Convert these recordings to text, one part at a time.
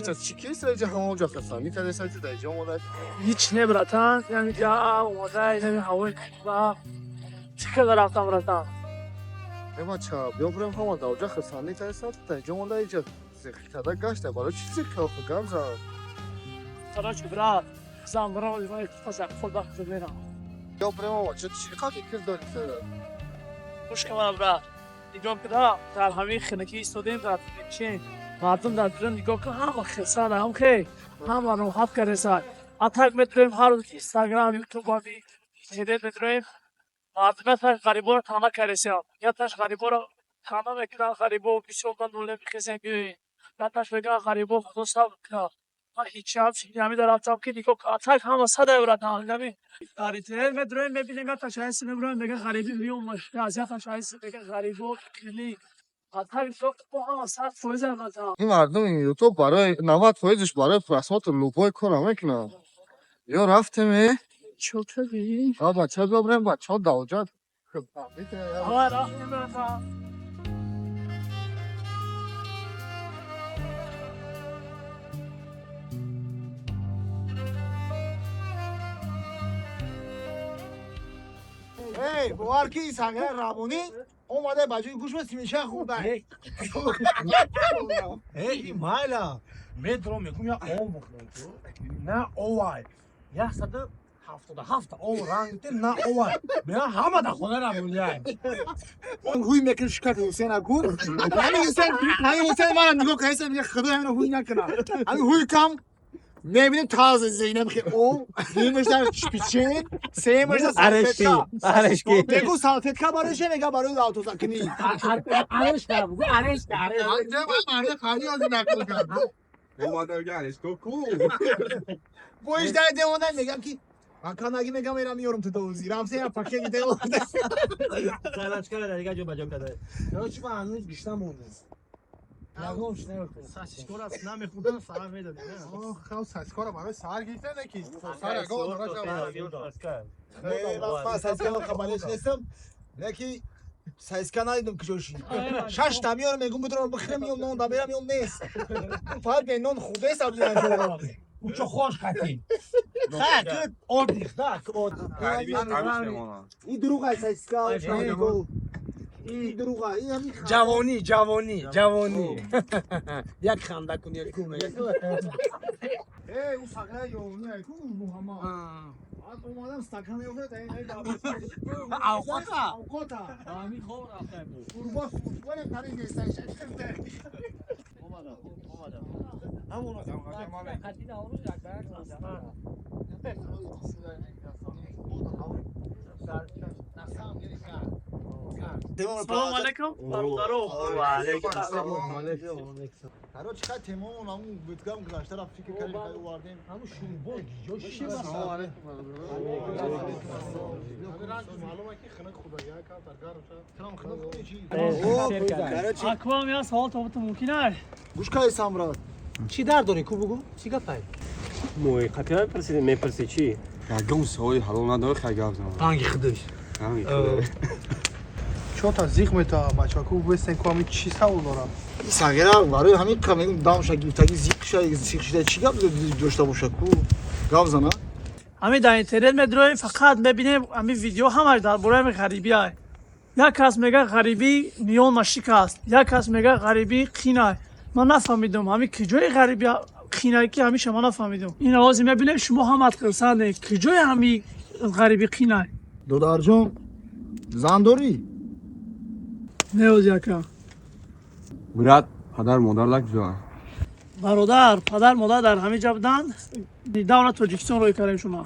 چه چیکی سر همونجا خستم میتونه سر در جام ولی هیچ نبراتن یعنی جا اومده اینمی هوای و چیکار رفتم اما چه بیام برم همون دوجا خستم میتونه سر در جام ولی اینجا زخیتاده گشته بالا چیزی که خودم زد ترا چه برات زنبرا دیوای فسق خود وقت میرم بیام برم همون چه کاری کردی مشکل من برات نگاه کن در همین خنکی ایستادیم در چین مردم در بیرون نگاه کن همه خسته هم که همه راحت کرده سر اتاق میتونیم هر روز اینستاگرام یوتیوب و اینترنت میتونیم مردم تاش غریبا رو تمام کرده سر یا تاش غریبا رو تمام میکنن غریبا بیشتر نوله میخزن که یا تاش میگن غریبا خودسا میکنن ما هیچ هم همی در اتاق که نگاه کن اتاق همه صد اورد هم نمی در اینترنت میتونیم ببینیم تا شایسته میبرن میگه غریبی بیوم مشکل از یا تا شایسته میگه غریبا کلی این مردم این یوتیوب برای 90% برای پرسمات لوبای کار میکنن یا رفتم چطوری؟ بچه ببرم بچه ها دوجه راه نمیرم ای باور کی سنگر رابونی اومده بچه گوش به سیمیشه خوبه ای مایلا مترو میگم یا اون بخورم نه اوای 177 او رنگ نه اوای بیا همه در خونه رابونی اون هوی میکنه شکر حسین اگور همین حسین من نگاه که حسین میگه خدا همین هوی نکنه همین هوی کم میبینیم تازه زینب خیلی او دیمش در پیچه سیمش در سالتکا بگو سالتکا باشه میگه برای آتو سکنی عرش کرد بگو عرش کرد مرده خالی آزی نکل کرد اومده بگه عرش کو بویش در دیوانه میگم که اکان اگه میگم میرم میارم تو دوزی رمسه یا پکه گیده اومده سالش کرده دیگه جو بجام کرده یا چی با هنوز بیشتر مونده نگوش نمیخواد ساشکور است نمیخوردن سر میدادی آه خیلی ساسکارا برای سر گیفته نکی سر اگه اون خیلی وقت ساسکارا خبرش نیستم نکی ساسکا ندیدم که جوشی شش تا میارم میگم بدون بخرم میام نون دبیرم میام نیست فقط به نون خوبه سبزی نشده اون چه خوش کردی خاک آردی خاک این دروغ است ساسکا این دروغ این همین جوانی یک خنده کنی کومه ای اون فقره یومی کو محمد آد اومدم استکان یوفت این دابا اوقاتا همین خوب رفتم فوتبال تری نیست اومدم همون خدیده اون رو سلام علیکم برادرو و علیکم هر چقدر تمام اون بودگام گذاشته رفت فکر کردیم که واردیم همون شوربا جوشی سلام علیکم معلومه که خنک خدایا کا ترگار شد اکوام یا سوال تو ممکنه گوش کای سامراد چی در داری کو بگو چی گپای موی قطعا پرسیدم میپرسی چی گم سوی حالا نداره خیلی گفت هنگی خدش چون تا زیخ میتا بچه کو بستن کامی چی سوال دارم سگرا برای همین کمی دام شگیفتگی زیخ شای زیخ شده چی گپ داشته باشه کو گام زنا همین در اینترنت میدرویم فقط ببینیم همین ویدیو همش درباره غریبی های یک کس میگه غریبی میون مشک است یک کس میگه غریبی قینه من نفهمیدم همین کجای غریبی قینه کی همین شما نفهمیدم این آواز میبینیم شما هم اتقسانه کجای همین غریبی قینه دودار جون زندوری نیوز یکم برات پدر مادر لک جا برادر پدر مادر در همین جا بودن دیدن تاجیکستان روی کردیم شما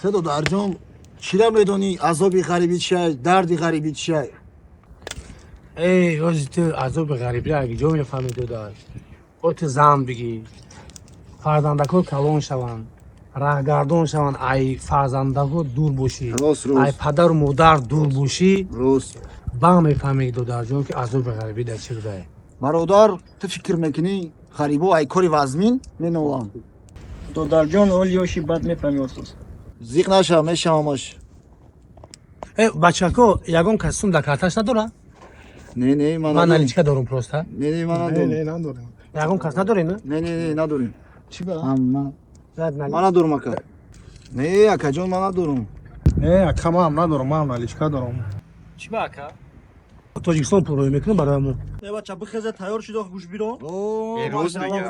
سه دودار جون چی را میدونی عذابی غریبی چیه دردی غریبی چیه ای روزی تو عذاب غریبی اگه جو میفهمی دار خودت زن بگی فرزندکو کلان شوند راهگردان شوند ای فرزندکو دور باشی ای پدر و مادر دور باشی روز با میفهمی دار جون که عذاب غریبی در چه بوده برادر تو فکر میکنی غریبو ای کاری وزمین ننوام دودار جون اول یوشی بد میفهمی اساس زیق نشه میشماش ای بچه‌کو یگون کسوم در کارتش نداره نه من من ندارم. نالیچکا دارم پروستا نه من ندارم. نداریم. یکم کس نداری نه نه نداریم. چی با؟ من زد نالی ندارم اکا. نه اکا جان من ندارم. نه کما هم ندارم من نالیچکا دارم. چی با اکا تاجیکستان پروی میکنه برامون ای بچه بخیزه تیار شده گوش بیرون اوه روز بگم.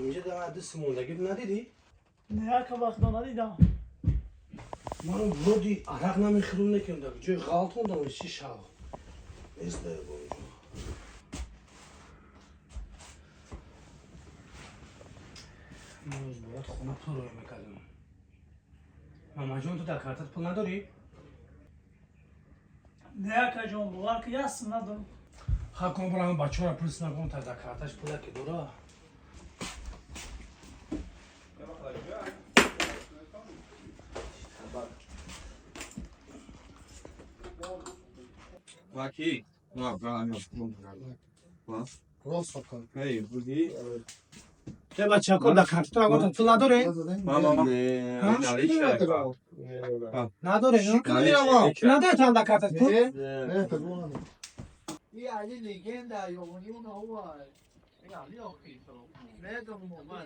اینجا در دست موندگی ندیدی؟ نه که وقت ندیدم. من برودی عرق نمیخورم نکنم جای غلط موندم چی شاو نیست در اونجا من باید خونه تو روی میکردم ماما جان تو در کارتت پول نداری؟ نه که جان بوار که یست ندارم. حکم برام بچه ها را پرس نکن تا در کارتش پوله که داره Aqui. Não, pra mim. راست کن. Aí, budi. چه بچه ها در کارتت را گفتم پول نداره؟ Mama, نداره نه؟ Naliczka. نداره تو هم در کارتت پول؟ نه تقول این علی لگنده یومونی اون هو این علی آخی تو نه تو مومن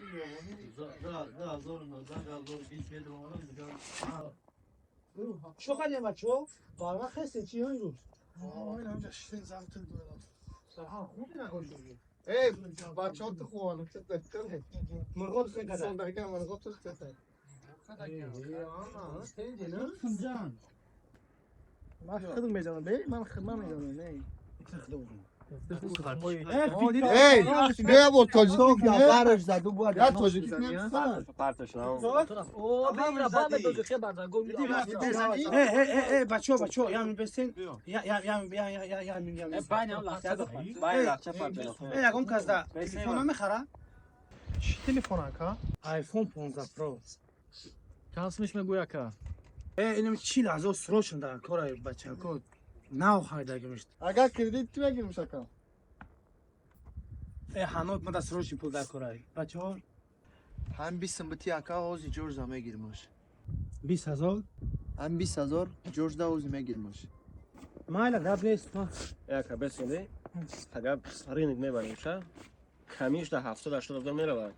شو خالی بچو بارما خسته چی هایی روز آه اینجا شین زنت دارم. سرها خوبی نگوشی ای بچه‌ها تو خوانم چه دکتره. مرغوب سن کده سال دیگه من گفتم چه جان من خدمت می‌کنم بی من خدمت می‌کنم نه. ای ای بیا با تاجیکی برش زد و بود یا تاجیکی نه او بابا بابا تو چه بردن گو ای بچه ها یعنی بستین یعنی یکم کس ده تلفن ها میخره؟ چی تلفن اکا؟ آیفون 15 پرو کاسمش میگویا که اینم چی لحظه سروشن در کار بچه ها ناو خایده گمشت اگر کردیت تو بگیرم شکا. هنوز من دست روشی پول در کار بچه ها هم 20 بتی اکا اوزی جورج دا میگیرمش 20,000 هم 20,000 جورج دا اوزی میگیرمش مایل گرب نیست که بسونه اگر رینگ میبریم شا کمیش در 70-80 هزار میروه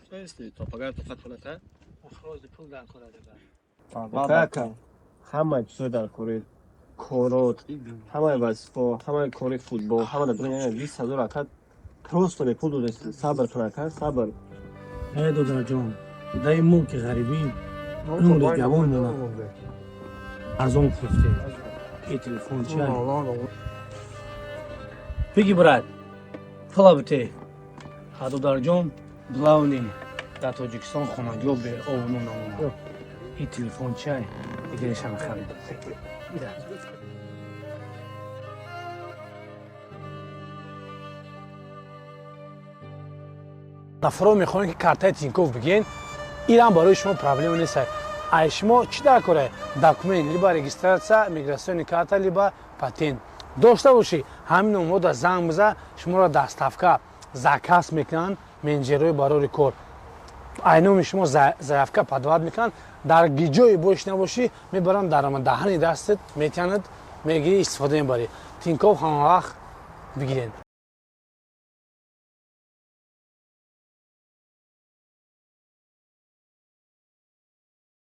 چیستی تا پگاه تو خط کنه که اخراج پول در کار بابا همه چیز در کره کورات همه وظیفه همه کره فوتبال همه در دنیا 20,000 اکد پروست کنه پول دو صبر کنه که صبر ای دادر جان در این ملک غریبی اون رو گوان مونه ارزان خفته ای تلفن چی هایی بگی برد پلا بته دادر جان بلاونی در تاجیکستان خونگی به آونو نامونه ای تلفن چی هایی دیگه نشم خرید نفرا میخوان که کارتای تینکوف بگین ایران برای شما پرابلم نیست ای شما چی در کره داکومنت لیبا رجیستراسیا میگراسیون کارت لیبا پاتنت داشته باشی همین نمود از زنگ بزن شما را دستافکا زکاس میکنن منجروی برای کار اینو شما زیافکا پدواد میکنن در گیجوی باش نباشی میبرن در دهن دستت میتونید میگی استفاده میبری تینکوف هم وقت بگیرین